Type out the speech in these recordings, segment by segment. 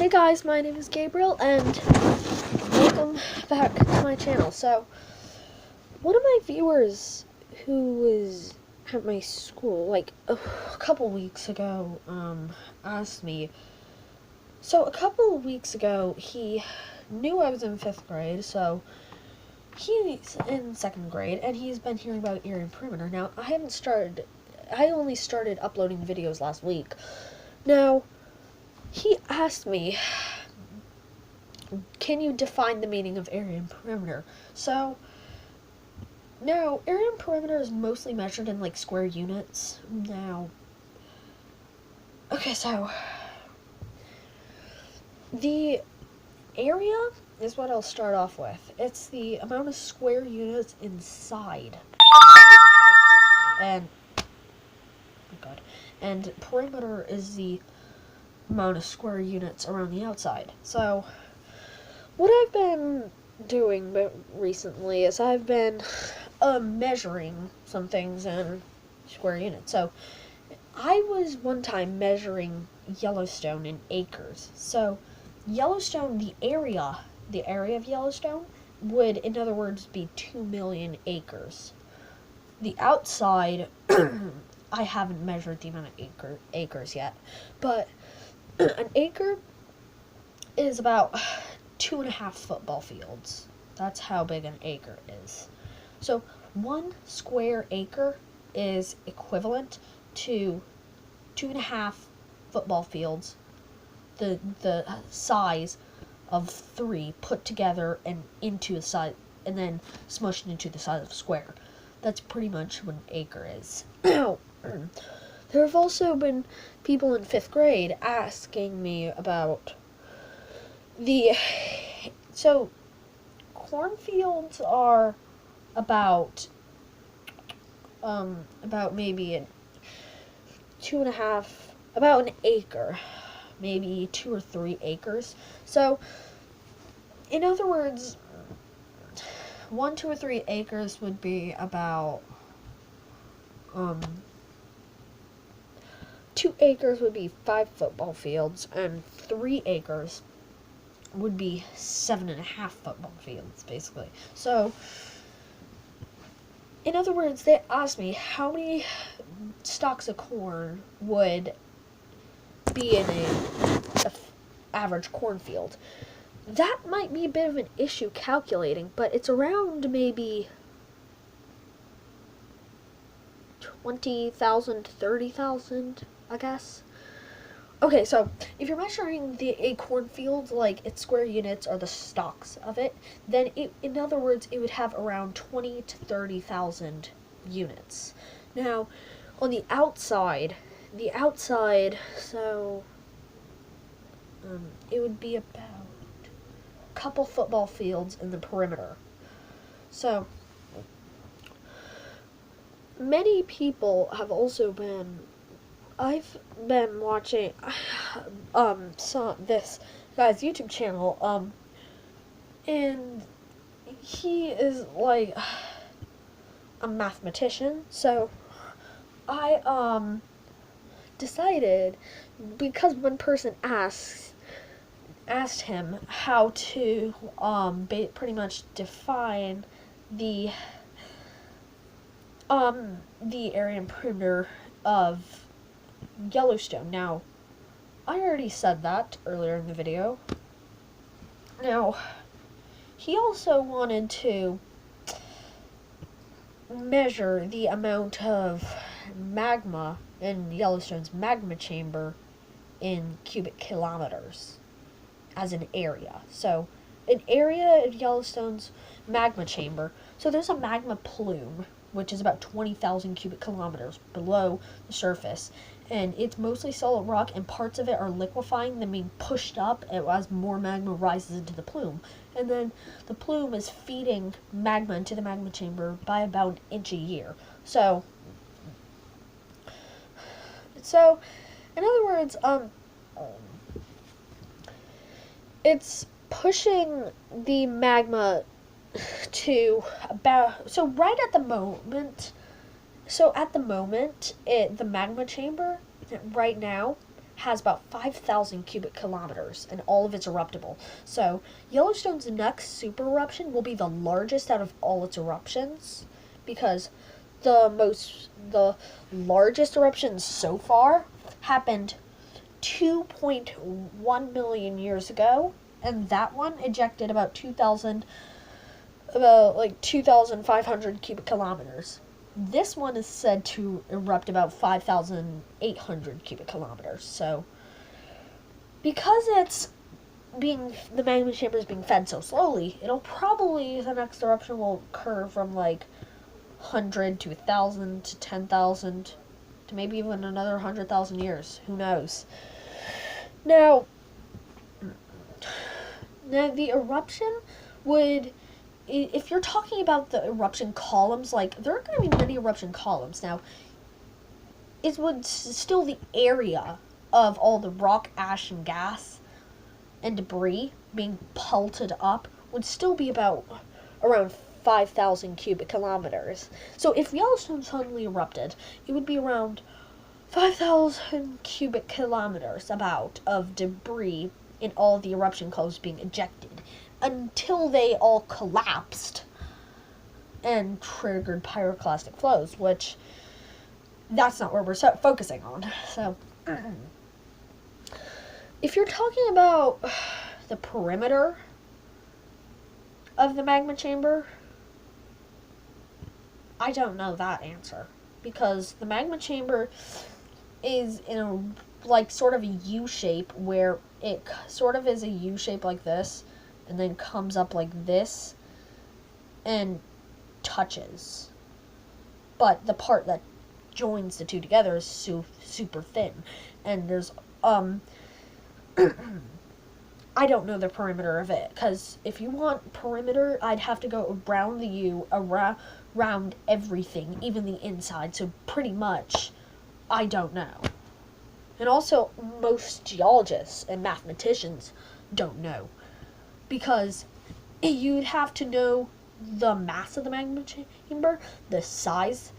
Hey guys, my name is Gabriel, and welcome back to my channel. So, one of my viewers who was at my school, like, a couple weeks ago, asked me. So, a couple of weeks ago, he knew I was in 5th grade, so he's in 2nd grade, and he's been hearing about area and perimeter. Now, I only started uploading videos last week. Now, he asked me, can you define the meaning of area and perimeter? So, now, area and perimeter is mostly measured in, like, square units. Now, okay, so, the area is what I'll start off with. It's the amount of square units inside. And, oh god, and perimeter is the amount of square units around the outside. So, what I've been doing recently is I've been measuring some things in square units. So, I was one time measuring Yellowstone in acres. So, Yellowstone, the area of Yellowstone would, in other words, be 2 million acres. The outside, I haven't measured the amount of acres yet, but an acre is about 2.5 football fields. That's how big an acre is. So 1 square acre is equivalent to 2.5 football fields, the size of 3 put together and into a size, and then smushed into the size of a square. That's pretty much what an acre is. Now, there have also been people in 5th grade asking me about so cornfields are about maybe about an acre, maybe 2 or 3 acres. So, in other words, 1, 2, or 3 acres would be about 2 acres would be 5 football fields, and 3 acres would be 7.5 football fields, basically. So, in other words, they asked me how many stalks of corn would be in a average cornfield. That might be a bit of an issue calculating, but it's around maybe 20,000 to 30,000, I guess. Okay, so if you're measuring a cornfield like its square units are the stalks of it, then in other words, it would have around 20 to 30,000 units. Now, on the outside, so it would be about a couple football fields in the perimeter. So, many people have also been. I've been watching this guy's YouTube channel, and he is like a mathematician. So I decided, because one person asked him how to pretty much define the area and perimeter of Yellowstone. Now, I already said that earlier in the video. Now, he also wanted to measure the amount of magma in Yellowstone's magma chamber in cubic kilometers as an area. So, an area of Yellowstone's magma chamber. So, there's a magma plume, which is about 20,000 cubic kilometers below the surface. And it's mostly solid rock, and parts of it are liquefying, then being pushed up as more magma rises into the plume. And then the plume is feeding magma into the magma chamber by about an inch a year. So in other words, it's pushing the magma to about, so right at the moment, the magma chamber right now has about 5,000 cubic kilometers, and all of it's eruptible. So Yellowstone's next super eruption will be the largest out of all its eruptions, because the largest eruptions so far happened 2.1 million years ago, and that one ejected about 2,500 cubic kilometers. This one is said to erupt about 5,800 cubic kilometers. So, because the magma chamber is being fed so slowly, the next eruption will occur from 100 to 1,000 to 10,000 to maybe even another 100,000 years. Who knows? Now, the eruption would, if you're talking about the eruption columns, there are going to be many eruption columns. Now, it would still, the area of all the rock, ash, and gas and debris being pelted up would still be about around 5,000 cubic kilometers. So if Yellowstone suddenly erupted, it would be around 5,000 cubic kilometers about of debris in all the eruption columns being ejected until they all collapsed and triggered pyroclastic flows, which that's not where we're focusing on. So if you're talking about the perimeter of the magma chamber, I don't know that answer, because the magma chamber is in a sort of a U shape, where it sort of is a U shape like this and then comes up like this and touches, but the part that joins the two together is super thin, and there's I don't know the perimeter of it, because if you want perimeter, I'd have to go around the U, around everything, even the inside, so pretty much I don't know. And also, most geologists and mathematicians don't know, because you'd have to know the mass of the magma chamber, the size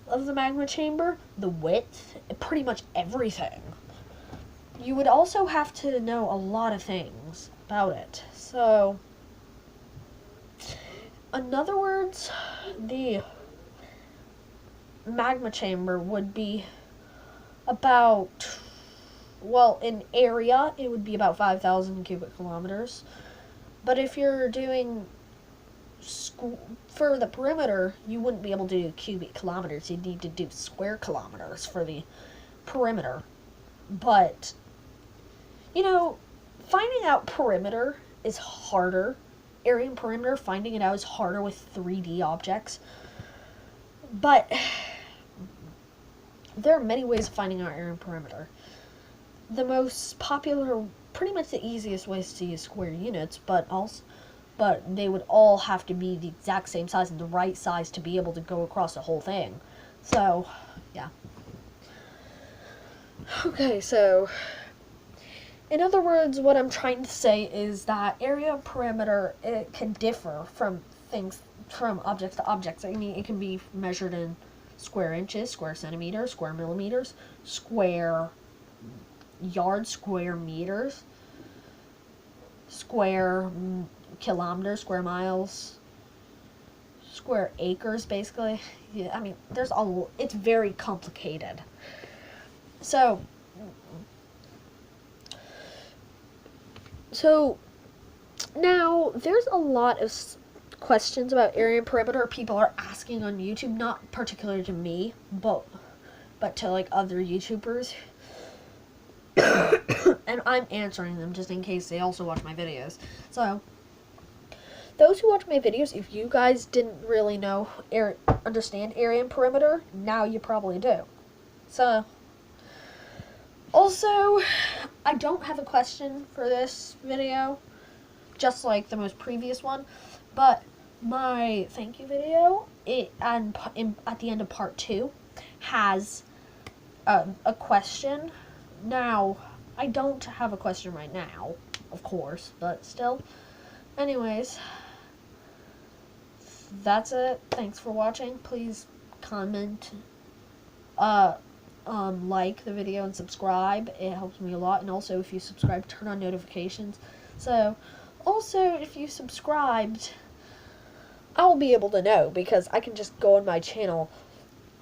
of the magma chamber, the width, pretty much everything. You would also have to know a lot of things about it. So, in other words, the magma chamber would be about, in area, it would be about 5,000 cubic kilometers. But if you're doing for the perimeter, you wouldn't be able to do cubic kilometers. You'd need to do square kilometers for the perimeter. But, finding out perimeter is harder. Area and perimeter, finding it out is harder with 3D objects. But there are many ways of finding out area and perimeter. The most popular, pretty much the easiest ways to use square units, but they would all have to be the exact same size and the right size to be able to go across the whole thing. So, yeah. Okay, so in other words, what I'm trying to say is that area and perimeter, it can differ from objects to objects. I mean, it can be measured in square inches, square centimeters, square millimeters, square yards, square meters, square kilometers, square miles, square acres, basically. Yeah, I mean, it's very complicated. So now there's a lot of questions about area and perimeter people are asking on YouTube, not particular to me, but to other YouTubers. And I'm answering them just in case they also watch my videos. So, those who watch my videos, if you guys didn't really understand area and perimeter, now you probably do. So, also, I don't have a question for this video, just like the most previous one, but my thank you video, at the end of part 2, has a question. Now, I don't have a question right now, of course, but still. Anyways, that's it. Thanks for watching. Please comment like the video and subscribe. It helps me a lot. And also, if you subscribe, turn on notifications. So, also, if you subscribed, I will be able to know, because I can just go on my channel,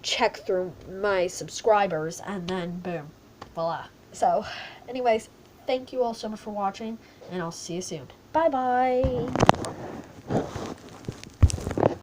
check through my subscribers, and then boom, voila. So, anyways, thank you all so much for watching, and I'll see you soon. Bye bye.